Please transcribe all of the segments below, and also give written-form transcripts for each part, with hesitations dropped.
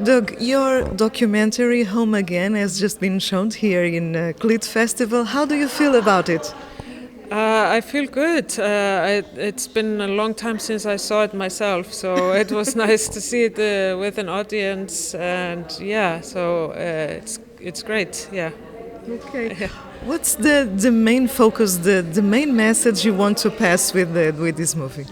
Doug, your documentary Home Again has just been shown here in CLIT Festival. How do you feel about it? I feel good. It's been a long time since I saw it myself, so it was nice to see it with an audience, and so it's great. Yeah. Okay. Yeah. What's the main focus, the main message you want to pass with this movie?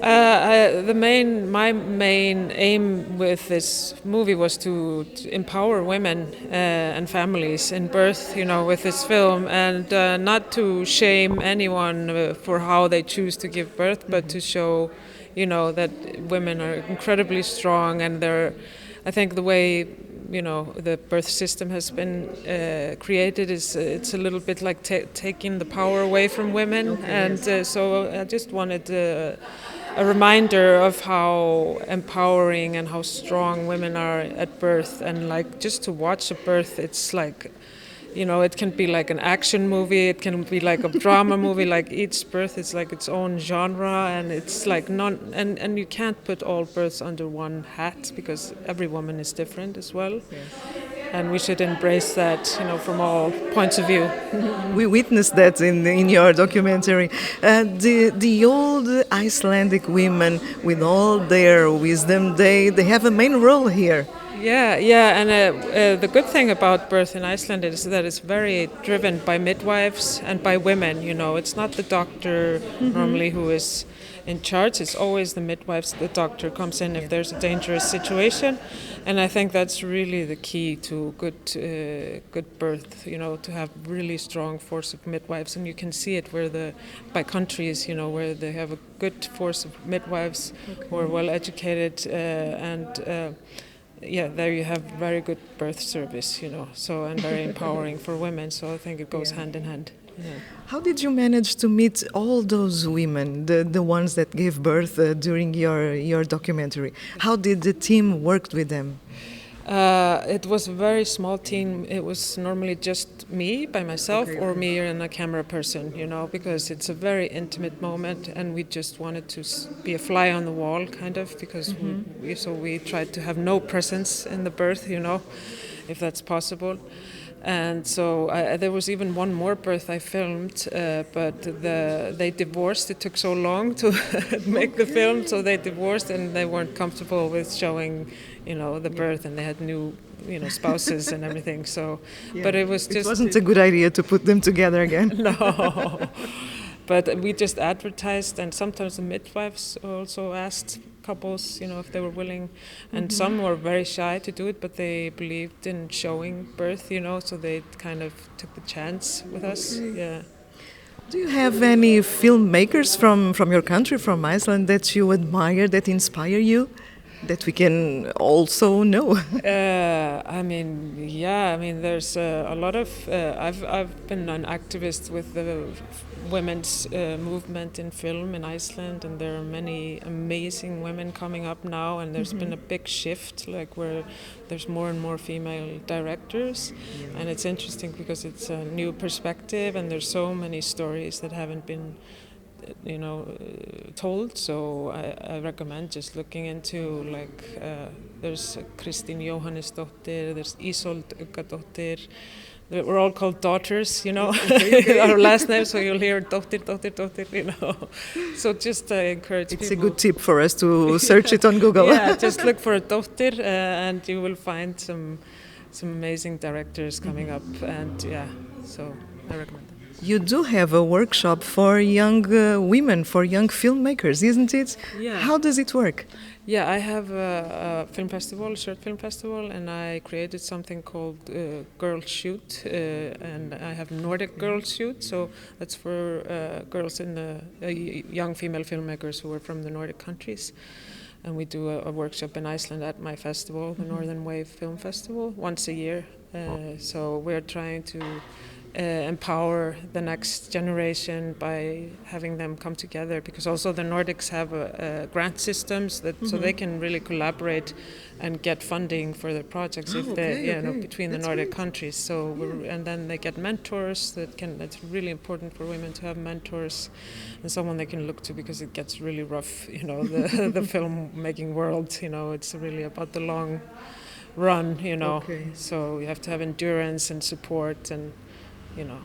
My main aim with this movie was to empower women and families in birth, with this film, and not to shame anyone for how they choose to give birth, but to show, that women are incredibly strong, and I think the way the birth system has been created is it's a little bit like taking the power away from women, and so I just wanted a reminder of how empowering and how strong women are at birth, and like just to watch a birth, it's like, it can be like an action movie, it can be like a drama movie, like each birth is like its own genre, and it's like and you can't put all births under one hat because every woman is different as well. Yes. And we should embrace that, from all points of view. We witnessed that in your documentary. The old Icelandic women, with all their wisdom, they have a main role here. Yeah, and the good thing about birth in Iceland is that it's very driven by midwives and by women. It's not the doctor normally who is in charge. It's always the midwives. The doctor comes in if there's a dangerous situation, and I think that's really the key to good birth. To have really strong force of midwives, and you can see it by countries. Where they have a good force of midwives who are well educated there you have very good birth service, and very empowering for women. So I think it goes hand in hand. Yeah. How did you manage to meet all those women, the ones that gave birth during your documentary? How did the team work with them? It was a very small team. It was normally just me by myself or me and a camera person, because it's a very intimate moment, and we just wanted to be a fly on the wall, kind of, because we tried to have no presence in the birth, if that's possible. And so there was even one more birth I filmed, but they divorced. It took so long to make the film, so they divorced, and they weren't comfortable with showing, the birth, and they had new, spouses and everything. So, but it was just... It wasn't a good idea to put them together again. No. But we just advertised, and sometimes the midwives also asked couples, if they were willing, and some were very shy to do it, but they believed in showing birth, so they kind of took the chance with us. Yeah. Do you have any filmmakers from your country, from Iceland, that you admire, that inspire you, that we can also know? There's a lot of... I've been an activist with the women's movement in film in Iceland, and there are many amazing women coming up now, and there's been a big shift, like where there's more and more female directors, and it's interesting because it's a new perspective, and there's so many stories that haven't been told. So I recommend just looking into there's Kristín Jóhannesdóttir, there's Ísold. We're all called daughters, our last name, so you'll hear Dóttir. So just encourage people. It's a good tip for us to search it on Google. Yeah, just look for a Dóttir, and you will find some amazing directors coming up, and so I recommend it. You do have a workshop for young women, for young filmmakers, isn't it? Yeah. How does it work? Yeah, I have a film festival, a short film festival, and I created something called Girl Shoot, and I have Nordic Girl Shoot, so that's for girls in the young female filmmakers who are from the Nordic countries. And we do a workshop in Iceland at my festival, the Northern Wave Film Festival, once a year. So we're trying to empower the next generation by having them come together, because also the Nordics have grant systems that so they can really collaborate and get funding for their projects between the Nordic countries. So and then they get mentors that's really important for women to have mentors and someone they can look to, because it gets really rough, the filmmaking world, it's really about the long run, you know. Okay. So you have to have endurance and support, and you know,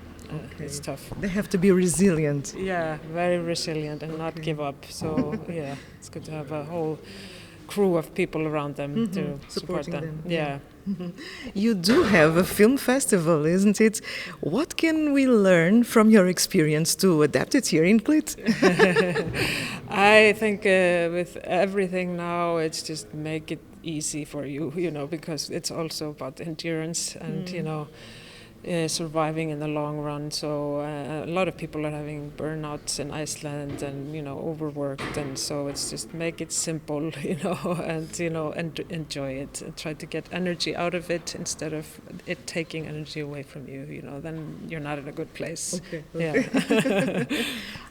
it's tough. They have to be resilient. Yeah, very resilient and not give up. So yeah, it's good to have a whole crew of people around them to support Supporting them. them, Yeah. You do have a film festival, isn't it? What can we learn from your experience to adapt it here in CLIT? I think with everything now, it's just make it easy for you, you know, because it's also about endurance and, you know, surviving in the long run. So a lot of people are having burnouts in Iceland and, you know, overworked. And so it's just make it simple, you know, and enjoy it. And try to get energy out of it instead of it taking energy away from you, you know, then you're not in a good place. Okay. Yeah.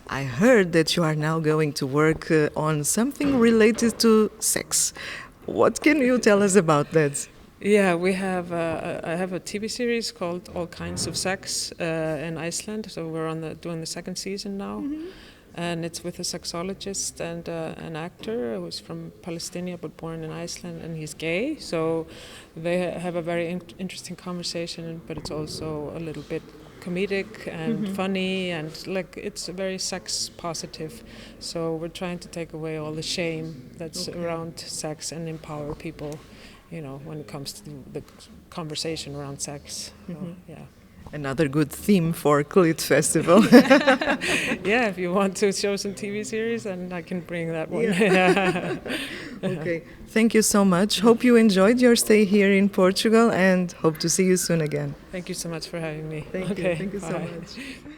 I heard that you are now going to work on something related to sex. What can you tell us about that? Yeah, we have. I have a TV series called All Kinds of Sex in Iceland. So we're doing the second season now, and it's with a sexologist and an actor who's from Palestine but born in Iceland, and he's gay. So they have a very interesting conversation, but it's also a little bit comedic and funny, and like it's very sex positive. So we're trying to take away all the shame that's around sex and empower people, you know, when it comes to the conversation around sex. So, yeah. Another good theme for CLIT Festival. Yeah, if you want to show some TV series, then I can bring that one. Okay. Thank you so much. Hope you enjoyed your stay here in Portugal and hope to see you soon again. Thank you so much for having me. Thank you. Thank you so bye. much.